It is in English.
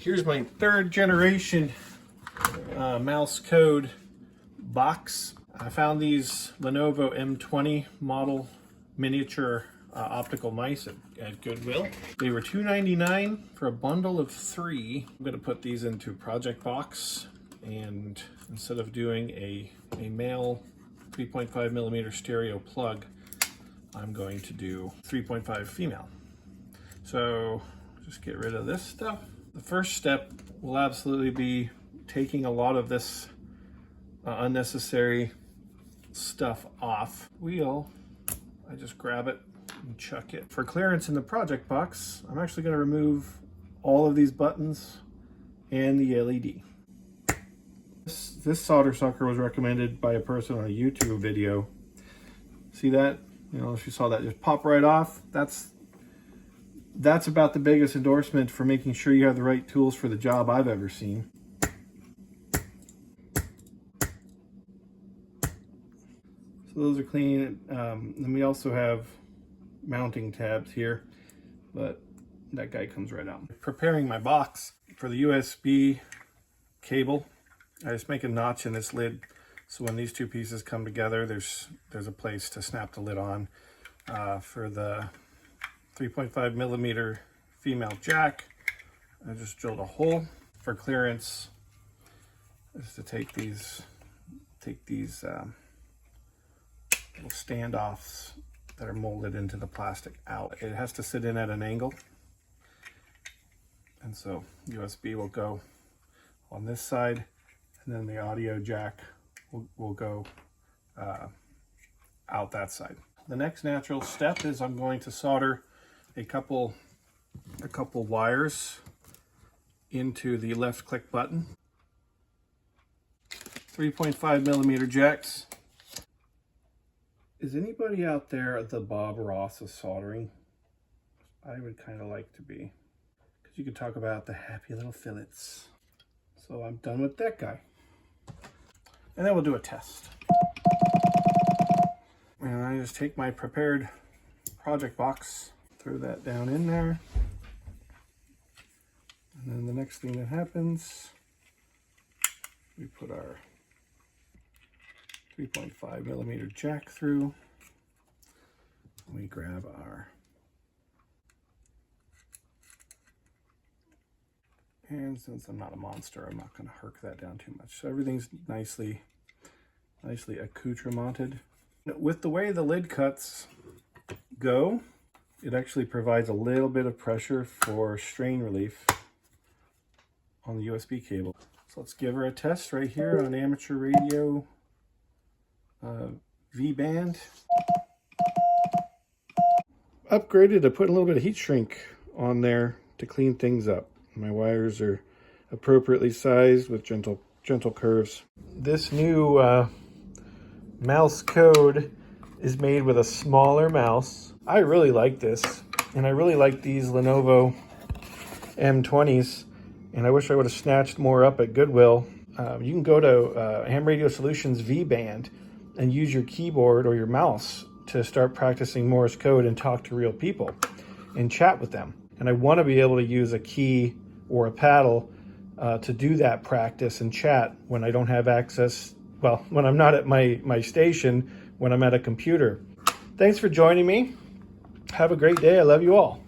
Here's my third generation mouse code box. I found these Lenovo M20 model miniature optical mice at Goodwill. They were $2.99 for a bundle of 3. I'm going to put these into a project box, and instead of doing a male 3.5 millimeter stereo plug, I'm going to do 3.5 female. So just get rid of this stuff. The first step will absolutely be taking a lot of this unnecessary stuff off. I just grab it and chuck it. For clearance in the project box, I'm actually going to remove all of these buttons and the LED. This solder sucker was recommended by a person on a YouTube video. See that? You know, if you saw that just pop right off, that's about the biggest endorsement for making sure you have the right tools for the job I've ever seen. So those are clean. Then we also have mounting tabs here, but that guy comes right out. Preparing my box for the USB cable, I just make a notch in this lid so when these two pieces come together, there's a place to snap the lid on. For the 3.5 millimeter female jack, I just drilled a hole. For clearance is to take these little standoffs that are molded into the plastic out. It has to sit in at an angle, and so USB will go on this side, and then the audio jack will go out that side. The next natural step is I'm going to solder a couple wires into the left click button. 3.5 millimeter jacks. Is anybody out there the Bob Ross of soldering? I would kind of like to be, because you could talk about the happy little fillets. So I'm done with that guy. And then we'll do a test. And I just take my prepared project box, throw that down in there. And then the next thing that happens, we put our 3.5 millimeter jack through. We grab our, and since I'm not a monster, I'm not going to herc that down too much. So everything's nicely accoutramented. With the way the lid cuts go, it actually provides a little bit of pressure for strain relief on the USB cable. So let's give her a test right here on amateur radio V-band. Upgraded to put a little bit of heat shrink on there to clean things up. My wires are appropriately sized with gentle curves. This new mouse code is made with a smaller mouse. I really like this, and I really like these Lenovo M20s, and I wish I would have snatched more up at Goodwill. You can go to Ham Radio Solutions V-band and use your keyboard or your mouse to start practicing Morse code and talk to real people and chat with them. And I want to be able to use a key or a paddle to do that practice and chat when I don't have access, well, when I'm not at my station, when I'm at a computer. Thanks for joining me. Have a great day. I love you all.